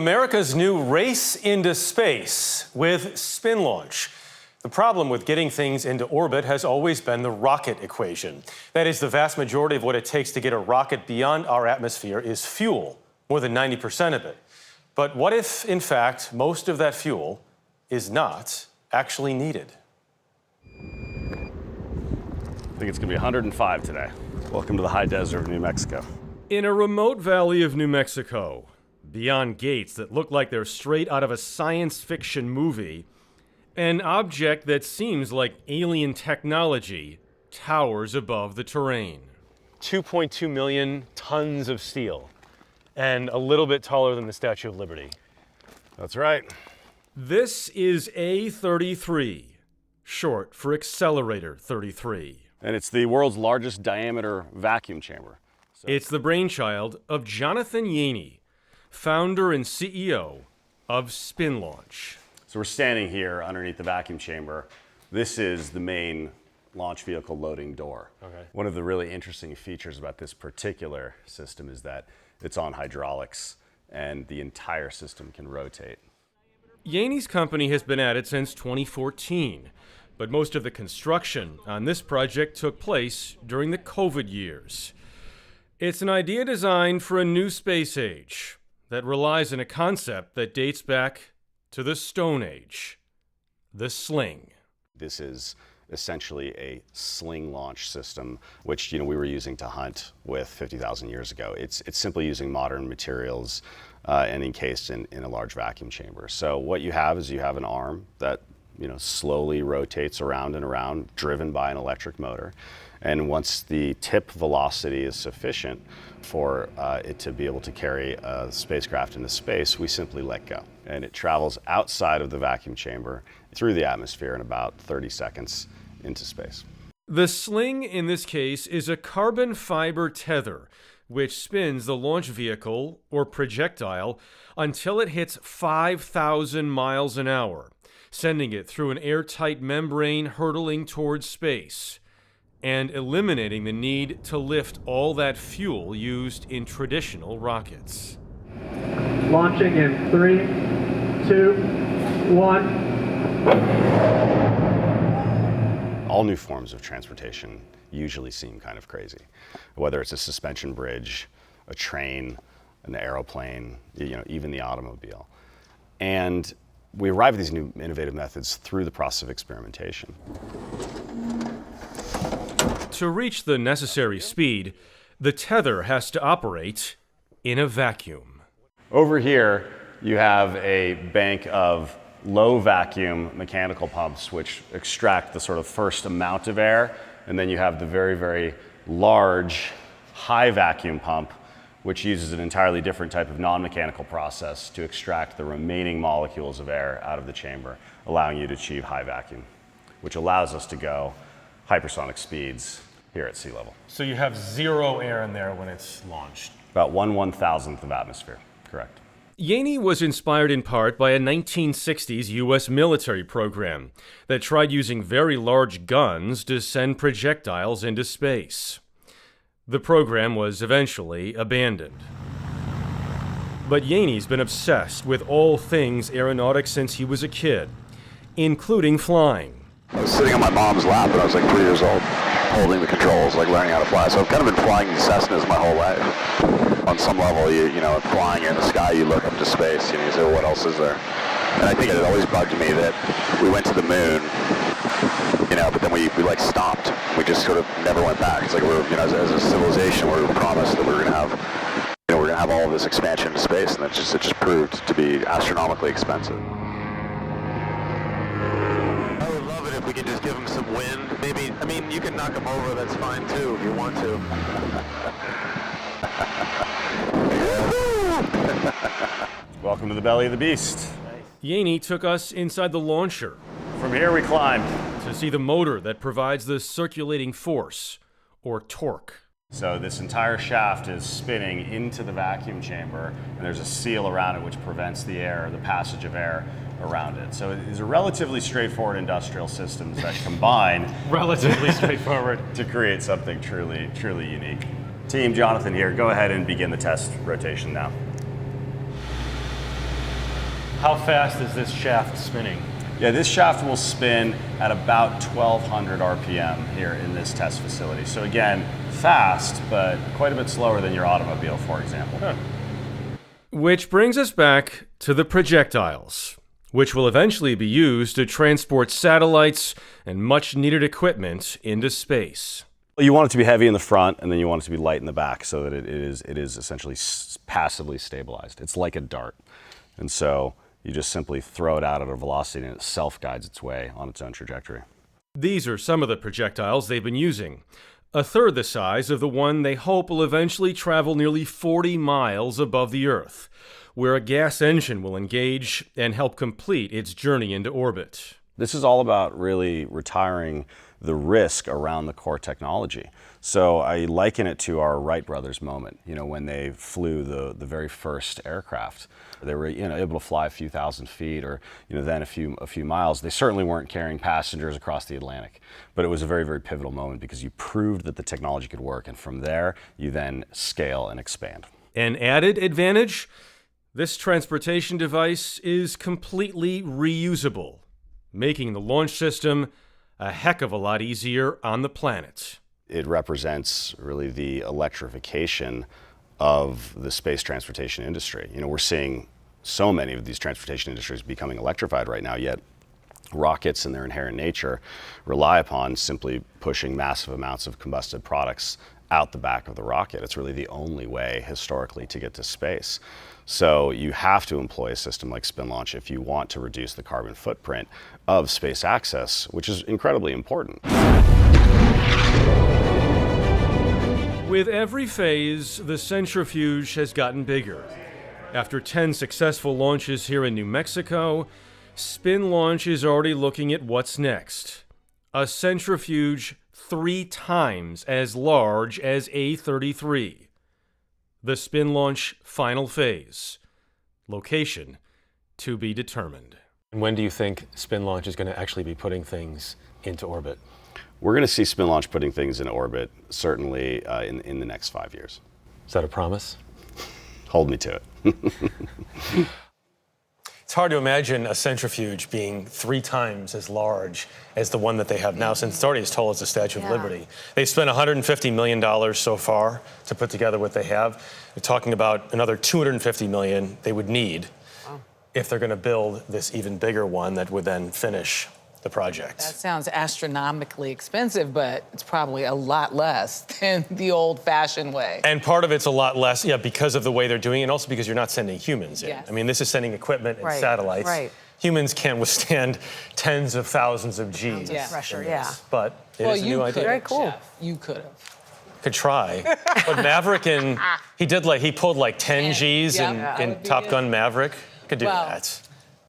America's new race into space with SpinLaunch. The problem with getting things into orbit has always been the rocket equation. That is, the vast majority of what it takes to get a rocket beyond our atmosphere is fuel, more than 90% of it. But what if, in fact, most of that fuel is not actually needed? I think it's going to be 105 today. Welcome to the high desert of New Mexico. In a remote valley of New Mexico, beyond gates that look like they're straight out of a science fiction movie, an object that seems like alien technology towers above the terrain. 2.2 million tons of steel, and a little bit taller than the Statue of Liberty. That's right. This is A33, short for Accelerator 33. And it's the world's largest diameter vacuum chamber. It's the brainchild of Jonathan Yaney, founder and CEO of SpinLaunch. So we're standing here underneath the vacuum chamber. This is the main launch vehicle loading door. Okay. One of the really interesting features about this particular system is that it's on hydraulics and the entire system can rotate. Yaney's company has been at it since 2014, but most of the construction on this project took place during the COVID years. It's an idea designed for a new space age that relies on a concept that dates back to the Stone Age, the sling. This is essentially a sling launch system, which we were using to hunt with 50,000 years ago. It's simply using modern materials and encased in a large vacuum chamber. So what you have is you have an arm that slowly rotates around and around, driven by an electric motor. And once the tip velocity is sufficient for it to be able to carry a spacecraft into space, we simply let go. And it travels outside of the vacuum chamber through the atmosphere in about 30 seconds into space. The sling in this case is a carbon fiber tether, which spins the launch vehicle or projectile until it hits 5,000 miles an hour, sending it through an airtight membrane hurtling towards space, and eliminating the need to lift all that fuel used in traditional rockets. Launching in 3, 2, 1. All new forms of transportation usually seem kind of crazy, whether it's a suspension bridge, a train, an aeroplane, even the automobile. And we arrive at these new innovative methods through the process of experimentation. To reach the necessary speed, the tether has to operate in a vacuum. Over here, you have a bank of low vacuum mechanical pumps which extract the sort of first amount of air, and then you have the very, very large high vacuum pump which uses an entirely different type of non-mechanical process to extract the remaining molecules of air out of the chamber, allowing you to achieve high vacuum, which allows us to go hypersonic speeds here at sea level. So you have zero air in there when it's launched. About 1/1000th of atmosphere, correct. Yaney was inspired in part by a 1960s U.S. military program that tried using very large guns to send projectiles into space. The program was eventually abandoned. But Yaney's been obsessed with all things aeronautics since he was a kid, including flying. I was sitting on my mom's lap when I was like 3 years old, holding the controls, like learning how to fly. So I've kind of been flying Cessnas my whole life. On some level, flying in the sky, you look up to space, you say, well, what else is there? And I think it had always bugged me that we went to the moon, but then we like stopped. We just sort of never went back. It's like we're, as a civilization, we were promised that we were going to have, we're going to have all of this expansion into space, and it just proved to be astronomically expensive. I would love it if we could just give them some wind. Maybe, you can knock them over, that's fine too, if you want to. Welcome to the belly of the beast. Yaney took us inside the launcher From here we climb. to see the motor that provides the circulating force, or torque. So this entire shaft is spinning into the vacuum chamber, and there's a seal around it which prevents the passage of air around it. So these are relatively straightforward industrial systems that combine Relatively straightforward. to create something truly, truly unique. Team Jonathan here, go ahead and begin the test rotation now. How fast is this shaft spinning? Yeah, this shaft will spin at about 1,200 RPM here in this test facility. So again, fast, but quite a bit slower than your automobile, for example. Huh. Which brings us back to the projectiles, which will eventually be used to transport satellites and much needed equipment into space. You want it to be heavy in the front, and then you want it to be light in the back so that it is essentially passively stabilized. It's like a dart. And so you just simply throw it out at a velocity and it self-guides its way on its own trajectory. These are some of the projectiles they've been using. A third the size of the one they hope will eventually travel nearly 40 miles above the Earth, where a gas engine will engage and help complete its journey into orbit. This is all about really retiring the risk around the core technology. So I liken it to our Wright brothers moment, when they flew the very first aircraft. They were able to fly a few thousand feet or then a few miles. They certainly weren't carrying passengers across the Atlantic, but it was a very, very pivotal moment because you proved that the technology could work, and from there you then scale and expand. An added advantage? This transportation device is completely reusable, making the launch system a heck of a lot easier on the planet. It represents really the electrification of the space transportation industry. We're seeing so many of these transportation industries becoming electrified right now, yet rockets in their inherent nature rely upon simply pushing massive amounts of combusted products out the back of the rocket. It's really the only way historically to get to space. So you have to employ a system like SpinLaunch if you want to reduce the carbon footprint of space access, which is incredibly important. With every phase, the centrifuge has gotten bigger. After 10 successful launches here in New Mexico, SpinLaunch is already looking at what's next. A centrifuge 3 times as large as A33. The SpinLaunch final phase. Location to be determined. And when do you think SpinLaunch is going to actually be putting things into orbit? We're going to see SpinLaunch putting things in orbit, certainly in the next 5 years. Is that a promise? Hold me to it. It's hard to imagine a centrifuge being 3 times as large as the one that they have now, since it's already as tall as the Statue of Liberty. They've spent $150 million so far to put together what they have. They're talking about another $250 million they would need if they're going to build this even bigger one that would then finish the project. That sounds astronomically expensive, but it's probably a lot less than the old-fashioned way. And part of it's a lot less, because of the way they're doing it, and also because you're not sending humans in. Yes. I mean, this is sending equipment and satellites. Right. Humans can't withstand tens of thousands of Gs. Pressure, But it is a new idea. Very cool. You could have. Could try. But Maverick, he pulled like 10 Gs in Top Gun Maverick. Could do that.